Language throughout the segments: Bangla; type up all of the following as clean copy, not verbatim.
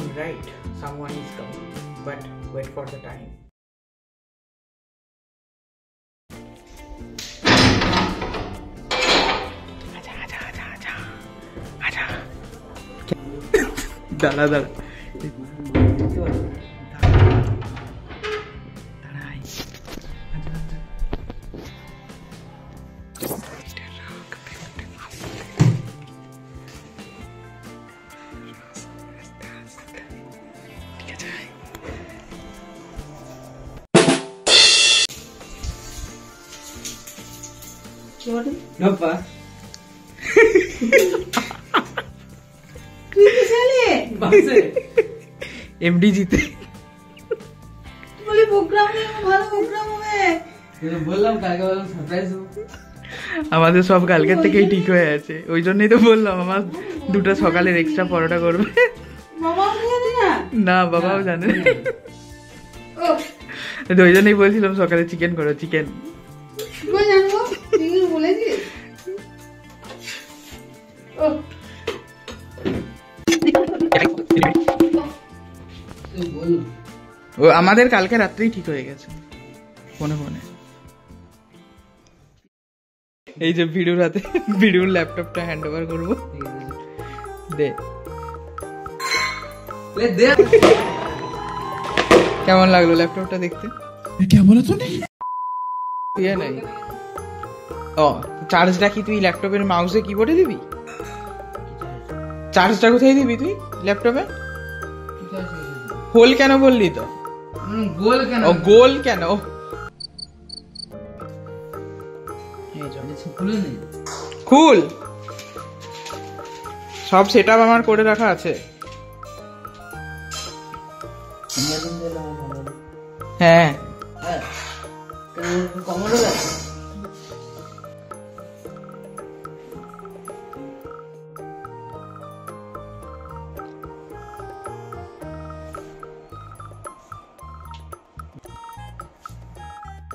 coming, right? Someone is coming, but wait for the time. দাঁড়া দাঁড়া এমডি জিতে আমাদের সব কালকের থেকেই ঠিক হয়ে আছে, ওই জন্যই তো বললাম আমার দুটো সকালের এক্সট্রা পরোটা করবে। না বাবাও জানে, ওই জন্যই বলছিলাম সকালে চিকেন করো, চিকেন। ও আমাদের কালকে রাত্রেই ঠিক হয়ে গেছে ফোনে ফোনে। এই যে ভিডিওর হাতে ভিডিওর ল্যাপটপটা হ্যান্ড ওভার করবো। দে কেমন লাগলো ল্যাপটপটা দেখতে? কেমন তো নেই নাই। ও চার্জটা কি তুই ল্যাপটপের মাউসে কিবোর্ডে দিবি? চার্জটা কোথায় দিবি তুই ল্যাপটপে? হোল কেন বললি তো? গোল কেন? ও গোল কেন? খুল, সব সেটআপ আমার করে রাখা আছে। হ্যাঁ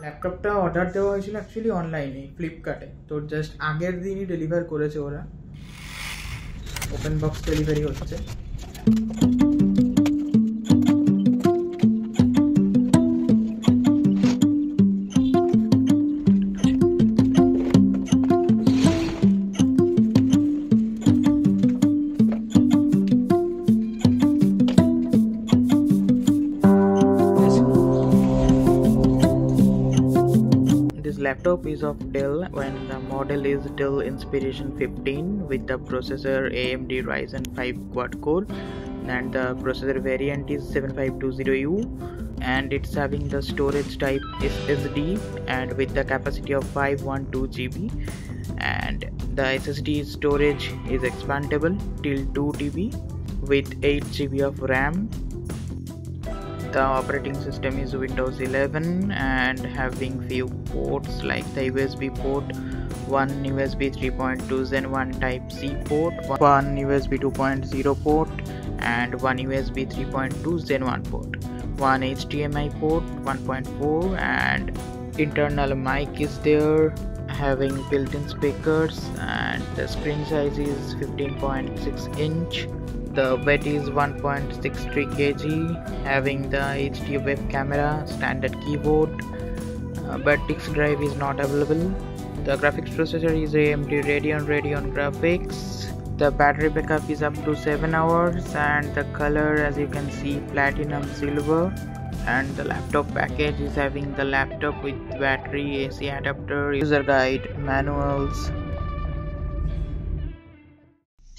ল্যাপটপটা অর্ডার দেওয়া হয়েছিল অ্যাকচুয়ালি অনলাইনে, ফ্লিপকার্টে। তোর জাস্ট আগের দিনই ডেলিভার করেছে ওরা, ওপেন বক্স ডেলিভারি হচ্ছে। Laptop is of Dell when the model is Dell Inspiration 15 with the processor AMD Ryzen 5 quad core, and the processor variant is 7520U, and it's having the storage type SSD and with the capacity of 512 GB, and the SSD storage is expandable till 2 TB with 8 GB of RAM. The operating system is Windows 11 and having few ports like the USB port, one USB 3.2 Gen 1 type C port, one USB 2.0 port and one USB 3.2 Gen 1 port, one HDMI port 1.4, and internal mic is there having built-in speakers, and the screen size is 15.6 inch. The weight is 1.63 kg, having the HD web camera, standard keyboard, but disk drive is not available. The graphics processor is AMD Radeon graphics. The battery backup is up to 7 hours, and the color, as you can see, platinum silver. And the laptop package is having the laptop with battery, AC adapter, user guide, manuals.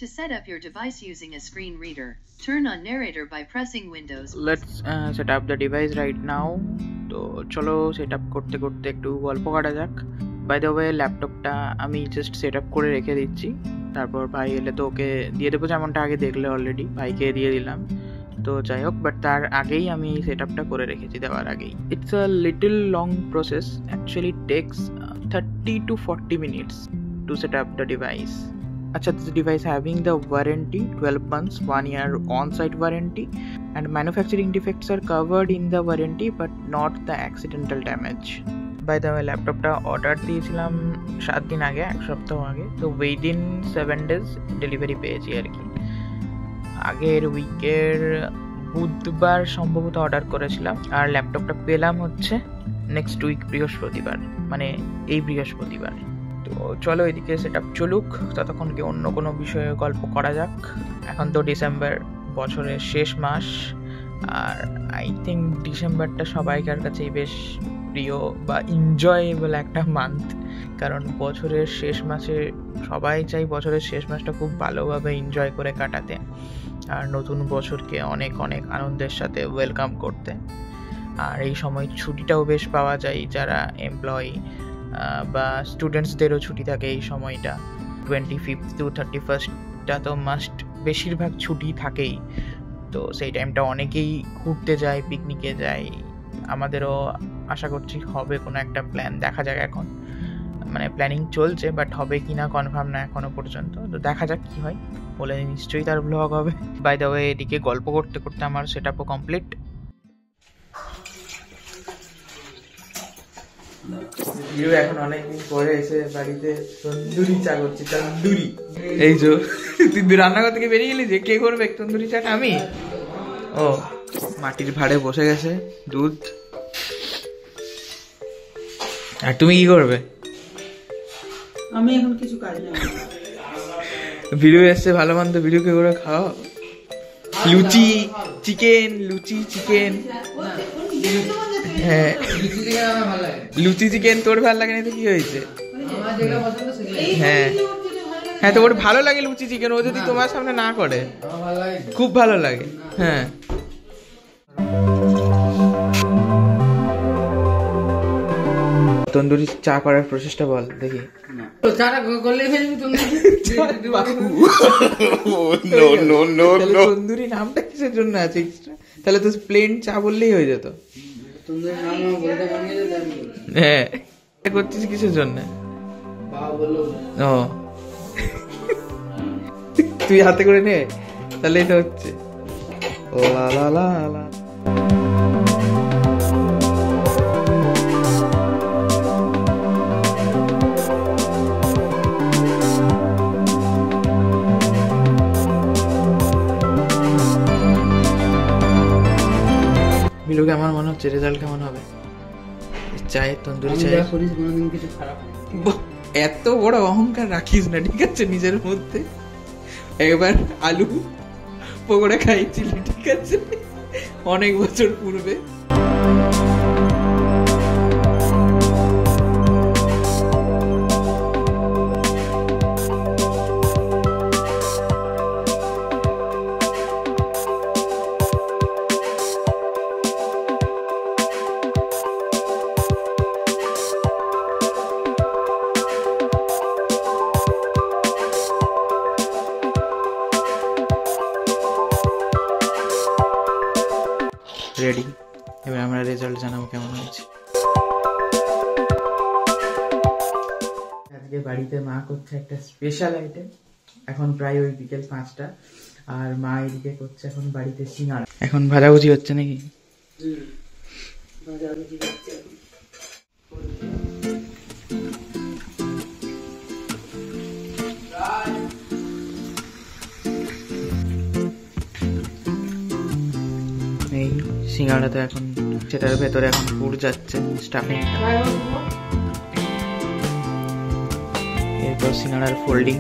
To set up your device using a screen reader, turn on narrator by pressing Windows. Let's set up the device right now. তো চলো সেট আপ করতে করতে একটু গল্প কাটা যাক। বাই দ্য ওয়ে ল্যাপটপটা আমি জাস্ট সেট আপ করে রেখে দিচ্ছি, তারপর ভাই এলে তো ওকে দিয়ে দেবো, যেমনটা আগে দেখলে অলরেডি ভাইকে দিয়ে দিলাম। তো যাই হোক, বাট তার আগেই আমি সেট আপটা করে রেখেছি দেওয়ার আগেই। It's a little long process, actually takes 30 to 40 minutes to set up the device. Acha, this device having the warranty 12 months, 1 year on-site warranty, and manufacturing defects are covered in the warranty but not the accidental damage. By the way, ল্যাপটপটা অর্ডার দিয়েছিলাম 7 দিন আগে, এক সপ্তাহ আগে, তো উইদিন 7 days ডেলিভারি পেয়েছি আর কি। আগের উইকের বুধবার সম্ভবত অর্ডার করেছিলাম, আর ল্যাপটপটা পেলাম হচ্ছে নেক্সট উইক বৃহস্পতিবার, মানে এই বৃহস্পতিবার। তো চলো এদিকে সেট আপ চলুক, ততক্ষণকে অন্য কোনো বিষয়ে গল্প করা যাক। এখন তো ডিসেম্বর, বছরের শেষ মাস, আর আই থিঙ্ক ডিসেম্বরটা সবাইকার কাছেই বেশ প্রিয় বা এনজয়েবল একটা মান্থ, কারণ বছরের শেষ মাসে সবাই চাই বছরের শেষ মাসটা খুব ভালোভাবে এনজয় করে কাটাতে, আর নতুন বছরকে অনেক অনেক আনন্দের সাথে ওয়েলকাম করতে। আর এই সময় ছুটিটাও বেশ পাওয়া যায়, যারা এমপ্লয়ি বা স্টুডেন্টসদেরও ছুটি থাকে এই সময়টা। 25 to 31টা তো মাস্ট, বেশিরভাগ ছুটি থাকেই। তো সেই টাইমটা অনেকেই ঘুরতে যায়, পিকনিকে যায়। আমাদেরও আশা করছি হবে কোনো একটা প্ল্যান, দেখা যাক। এখন মানে প্ল্যানিং চলছে, বাট হবে কি না কনফার্ম না এখনো পর্যন্ত। তো দেখা যাক কি হয়, বলে নিশ্চয়ই তার ব্লগ হবে। বাই দ্য ওয়ে, এদিকে গল্প করতে করতে আমার সেট আপও কমপ্লিট। এখন অনেকদিন পরে এসে বাড়িতে তন্দুরি চা করছি, তন্দুরি। এই যে তুই রান্নাঘর থেকে বেরিয়ে গেলি, যে কে করবে তন্দুরি চাটা? আমি। ও, মাটির ভাঁড়ে বসে গেছে দুধ। আর তুমি কি করবে? আমি এখন কিছু কাজ নেই। ভিডিও এসছে ভালো মন্দ, ভিডিওকে করে খাও। লুচি চিকেন, লুচি চিকেন। হ্যাঁ, লুচি চিকেন তোর ভালো লাগে না তো কি হয়েছে? হ্যাঁ হ্যাঁ, তো ওর ভালো লাগে লুচি চিকেন, ও যদি তোমার সামনে না করে। খুব ভালো লাগে। হ্যাঁ, তন্দুরি চা করার প্রসেসটা বল দেখি। তন্দুরি নামটা কিসের জন্য আছে? তাহলে তো প্লেন চা বললেই হয়ে যেত। হ্যাঁ, করছিস কিসের জন্য? ও, তুই হাতে করে নে, তাহলে এটা হচ্ছে লা লা লা লা। বিলুকে আমার মনে হচ্ছে রেজাল্ট কেমন হবে চায়ে, তন্দুরি চায়ে? এত বড় অহংকার রাখিস না, ঠিক আছে, নিজের মধ্যে। একবার আলু পকোড়া খাইছিলি, ঠিক আছে, অনেক বছর পূর্বে। রেডি, এবার আমরা রেজাল্ট জানাবো কেমন হয়েছে। আজকে বাড়িতে মা করছে একটা স্পেশাল আইটেম। এখন প্রায় ওই বিকেল 5টা, আর মা এদিকে করছে এখন বাড়িতে সিঙ্গাড়া। এখন ভাজাভুজি হচ্ছে নাকি? এই সিঙ্গাড়া তো এখন সেটার ভেতরে এখন পুর যাচ্ছে স্টাফিংটা, এরপর সিঙ্গাড়ার ফোল্ডিং।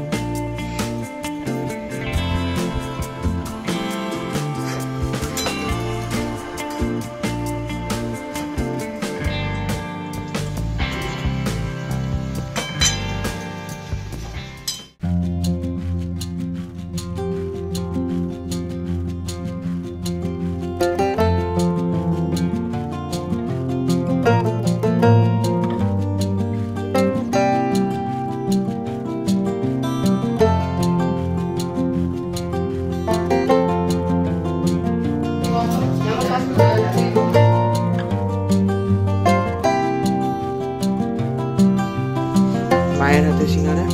মায়ের হাতে সিঙ্গাড়া।